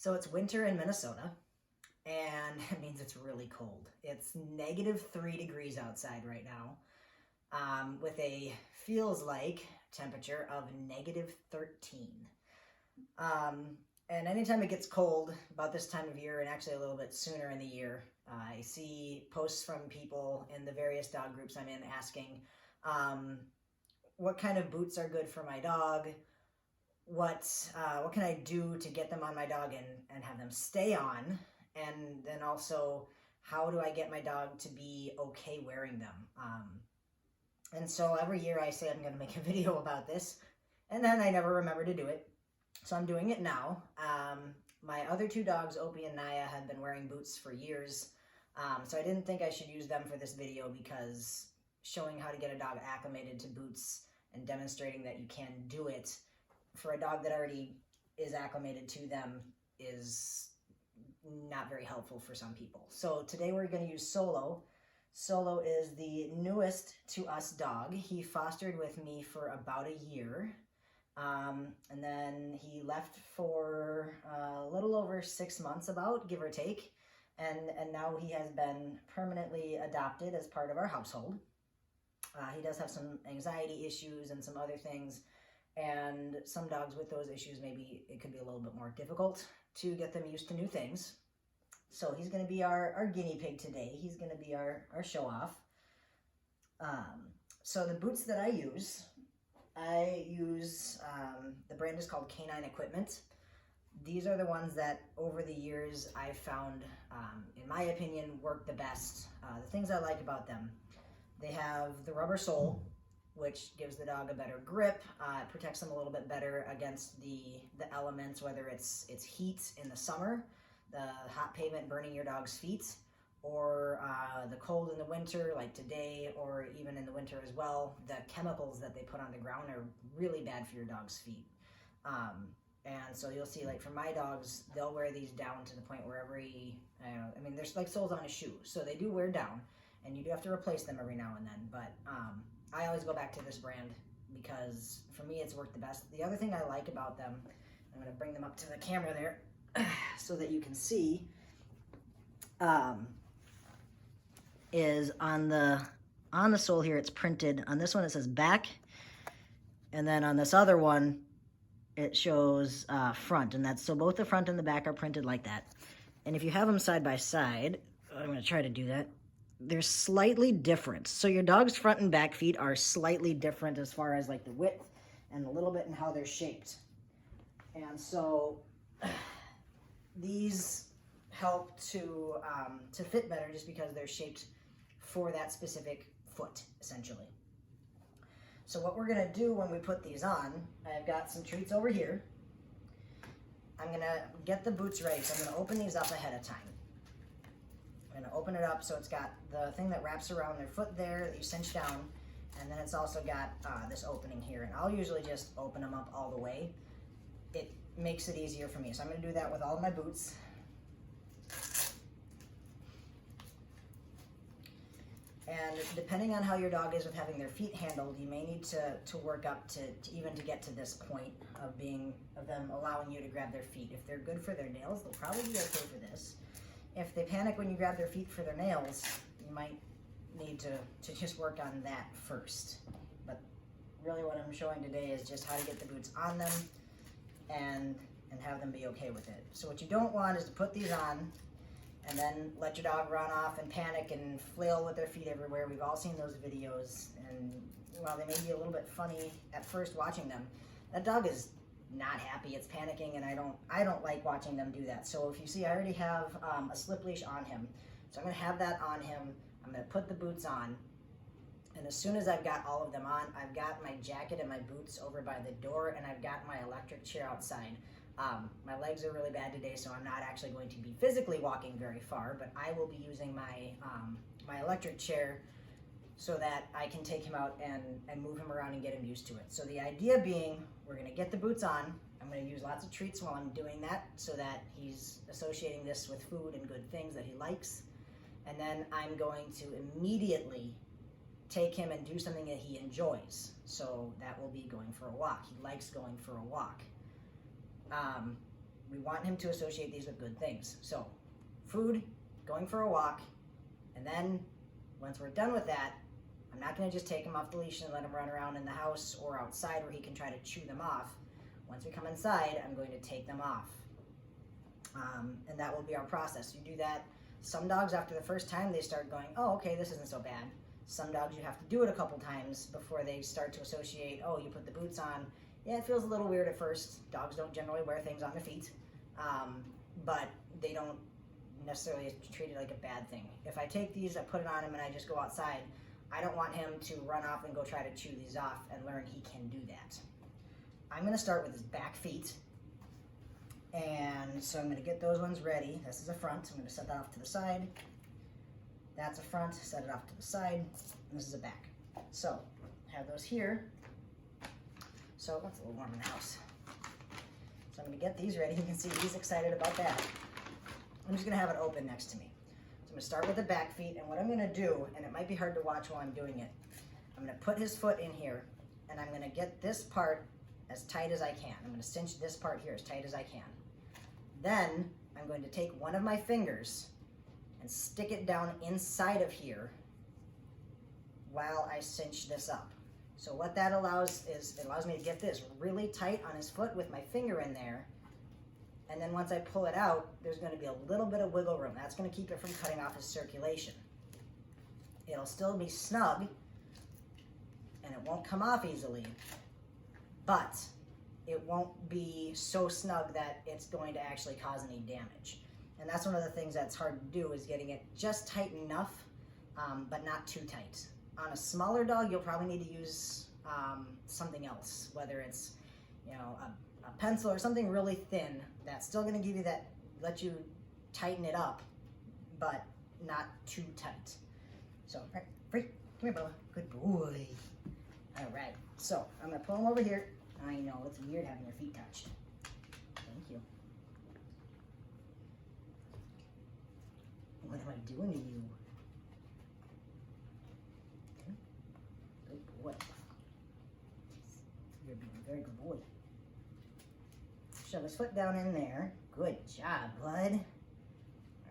So it's winter in Minnesota, and it means it's really cold. It's -3 degrees outside right now, with a feels like temperature of -13. Um, and anytime it gets cold, about this time of year, and actually a little bit sooner in the year, I see posts from people in the various dog groups I'm in asking, what kind of boots are good for my dog? What can I do to get them on my dog and have them stay on? And then also, how do I get my dog to be okay wearing them? And so every year I say I'm going to make a video about this, and then I never remember to do it. So I'm doing it now. My other two dogs, Opie and Naya, have been wearing boots for years. So I didn't think I should use them for this video because showing how to get a dog acclimated to boots and demonstrating that you can do it for a dog that already is acclimated to them is not very helpful for some people. So today we're going to use Solo. Solo is the newest to us dog. He fostered with me for about a year. And then he left for a little over 6 months, about, give or take. And now he has been permanently adopted as part of our household. He does have some anxiety issues and some other things. And some dogs with those issues, maybe it could be a little bit more difficult to get them used to new things. So he's going to be our guinea pig today. He's going to be our show off. So the boots that I use, the brand is called Canine Equipment. These are the ones that over the years I've found, in my opinion, work the best. The things I like about them, they have the rubber sole, which gives the dog a better grip. It protects them a little bit better against the elements, whether it's heat in the summer, the hot pavement burning your dog's feet, or the cold in the winter, like today, or even in the winter as well. The chemicals that they put on the ground are really bad for your dog's feet. And so you'll see, like for my dogs, they'll wear these down to the point where there's like soles on a shoe, so they do wear down, and you do have to replace them every now and then. But I always go back to this brand because for me it's worked the best. The other thing I like about them, I'm going to bring them up to the camera there so that you can see, is on the sole here, it's printed. On this one it says back, and then on this other one it shows front, and that's, so both the front and the back are printed like that. And if you have them side by side, I'm going to try to do that, they're slightly different. So your dog's front and back feet are slightly different as far as like the width and a little bit in how they're shaped. And so these help to fit better just because they're shaped for that specific foot, essentially. So what we're gonna do when we put these on, I've got some treats over here. I'm gonna get the boots ready, so I'm gonna open these up ahead of time. I'm gonna open it up so it's got the thing that wraps around their foot there that you cinch down, and then it's also got this opening here, and I'll usually just open them up all the way. It makes it easier for me, so I'm gonna do that with all of my boots. And depending on how your dog is with having their feet handled, you may need to work up to even to get to this point of them allowing you to grab their feet. If they're good for their nails, they'll probably be okay for this. If they panic when you grab their feet for their nails, you might need to just work on that first. But really what I'm showing today is just how to get the boots on them and have them be okay with it. So what you don't want is to put these on and then let your dog run off and panic and flail with their feet everywhere. We've all seen those videos, and while they may be a little bit funny at first watching them, that dog is not happy, it's panicking, and I don't like watching them do that. So if you see, I already have a slip leash on him, so I'm gonna have that on him. I'm gonna put the boots on, and as soon as I've got all of them on, I've got my jacket and my boots over by the door, and I've got my electric chair outside. My legs are really bad today, so I'm not actually going to be physically walking very far, but I will be using my my electric chair so that I can take him out and move him around and get him used to it. So the idea being, we're gonna get the boots on. I'm gonna use lots of treats while I'm doing that so that he's associating this with food and good things that he likes. And then I'm going to immediately take him and do something that he enjoys. So that will be going for a walk. He likes going for a walk. We want him to associate these with good things. So food, going for a walk, and then once we're done with that, I'm not going to just take him off the leash and let him run around in the house or outside where he can try to chew them off. Once we come inside, I'm going to take them off. And that will be our process. You do that. Some dogs, after the first time, they start going, oh, okay, this isn't so bad. Some dogs, you have to do it a couple times before they start to associate, oh, you put the boots on. Yeah, it feels a little weird at first. Dogs don't generally wear things on their feet, but they don't necessarily treat it like a bad thing. If I take these, I put it on him, and I just go outside, I don't want him to run off and go try to chew these off and learn he can do that. I'm going to start with his back feet. And so I'm going to get those ones ready. This is a front. I'm going to set that off to the side. That's a front. Set it off to the side. And this is a back. So have those here. So it's a little warm in the house. So I'm going to get these ready. You can see he's excited about that. I'm just going to have it open next to me. So I'm going to start with the back feet. And what I'm going to do, and it might be hard to watch while I'm doing it, I'm going to put his foot in here. And I'm going to get this part as tight as I can. I'm going to cinch this part here as tight as I can. Then I'm going to take one of my fingers and stick it down inside of here while I cinch this up. So what that allows is, it allows me to get this really tight on his foot with my finger in there. And then once I pull it out, there's going to be a little bit of wiggle room. That's going to keep it from cutting off his circulation. It'll still be snug, and it won't come off easily, but it won't be so snug that it's going to actually cause any damage. And that's one of the things that's hard to do, is getting it just tight enough, but not too tight. On a smaller dog, you'll probably need to use something else, whether it's, you know, a pencil or something really thin that's still going to give you that, let you tighten it up, but not too tight. So, free, come here, Bubba. Good boy. All right, so I'm going to pull him over here. I know, it's weird having your feet touched. Thank you. What am I doing to you? Okay. Good boy. You're being a very good boy. Shove his foot down in there. Good job, bud. All right,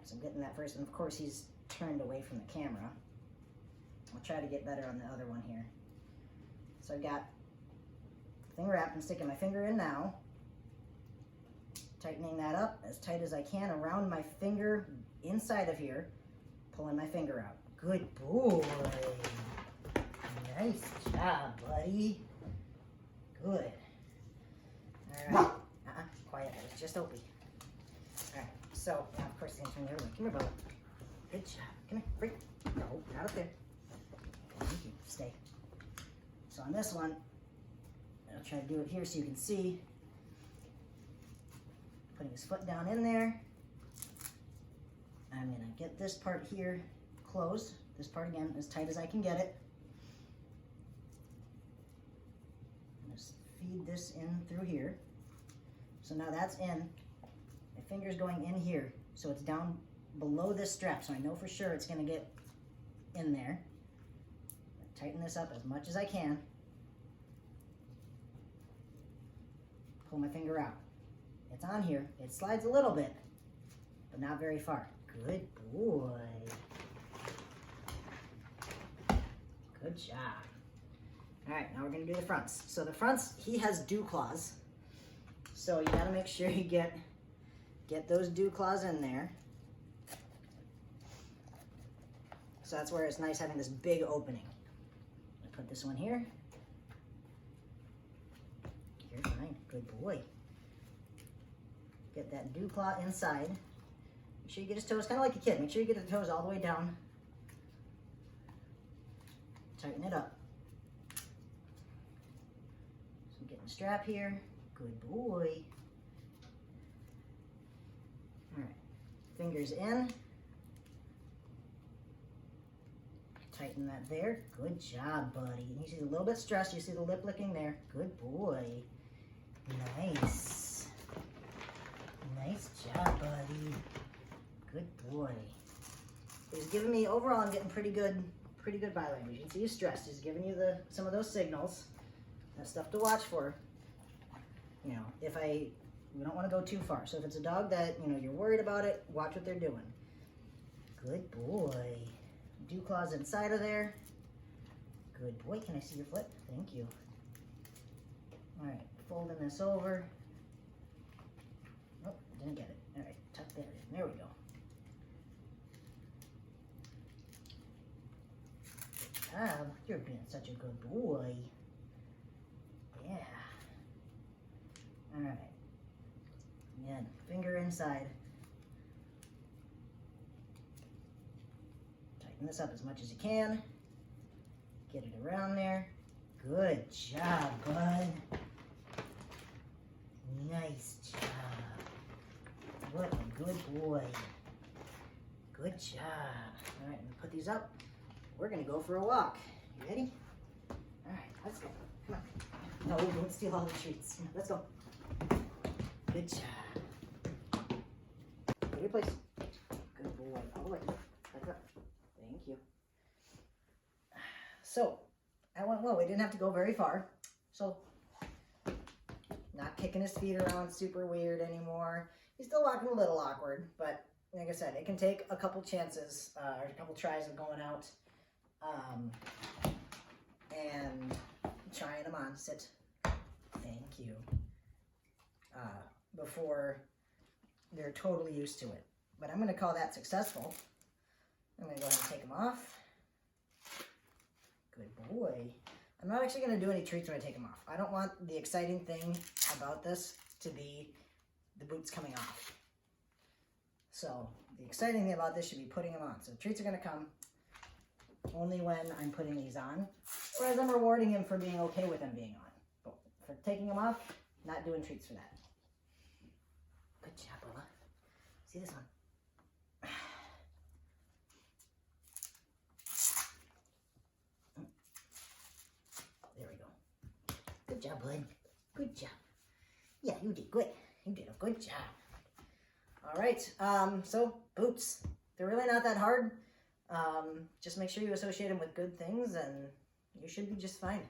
so I'm getting that first, and of course he's turned away from the camera. I'll try to get better on the other one here. So I've got thing wrapped. I'm sticking my finger in now, tightening that up as tight as I can around my finger inside of here, pulling my finger out. Good boy. Nice job, buddy. Good. All right. Quiet. It was just Opie. All right. So now, of course, he's gonna turn the other way. Come here, Bubba. Good job. Come here. Free. No, not up there. Thank you. Stay. So on this one, I'll try to do it here so you can see. Putting his foot down in there. I'm going to get this part here closed. This part again as tight as I can get it. Just feed this in through here. So now that's in. My finger's going in here. So it's down below this strap. So I know for sure it's going to get in there. Tighten this up as much as I can. Pull my finger out. It's on here. It slides a little bit, but not very far. Good boy. Good job. All right, now we're gonna do the fronts. So the fronts, he has dew claws. So you gotta make sure you get those dew claws in there. So that's where it's nice having this big opening. I'll put this one here. You're fine, good boy. Get that dew claw inside. Make sure you get his toes, kind of like a kid. Make sure you get the toes all the way down. Tighten it up. So I'm getting the strap here. Good boy. All right, fingers in. Tighten that there. Good job, buddy. You see a little bit stressed. You see the lip licking there. Good boy. Nice. Nice job, buddy. Good boy. He's giving me, overall, I'm getting pretty good body language. You can see he's stressed. He's giving you some of those signals. That's stuff to watch for. You know, if I We don't want to go too far. So if it's a dog that, you know, you're worried about it, watch what they're doing. Good boy. Dew claws inside of there. Good boy. Can I see your foot? Thank you. All right, folding this over. Oh, didn't get it. All right, tuck that in. There we go. Good job. You're being such a good boy. Yeah. All right. Again, finger inside. Tighten this up as much as you can. Get it around there. Good job, bud. Nice job. What a good boy. Good job. All right, put these up. We're gonna go for a walk. You ready? All right, let's go. Come on. No, don't steal all the treats. Let's go. Good job. Get your place. Good boy. All the way. Back up. Thank you. So, I went well. We didn't have to go very far. So, not kicking his feet around super weird anymore. He's still walking a little awkward, but like I said, it can take a couple chances or a couple tries of going out and trying them on. Sit. Thank you. Before they're totally used to it. But I'm going to call that successful. I'm going to go ahead and take them off. Good boy. I'm not actually going to do any treats when I take them off. I don't want the exciting thing about this to be the boots coming off. So the exciting thing about this should be putting them on. So treats are going to come only when I'm putting these on, or as I'm rewarding him for being okay with them being on. But for taking them off, not doing treats for that. Good job, Bella. See this one? There we go. Good job, bud. Good job. Yeah, you did good. You did a good job. All right, so boots. They're really not that hard. Just make sure you associate them with good things and you should be just fine.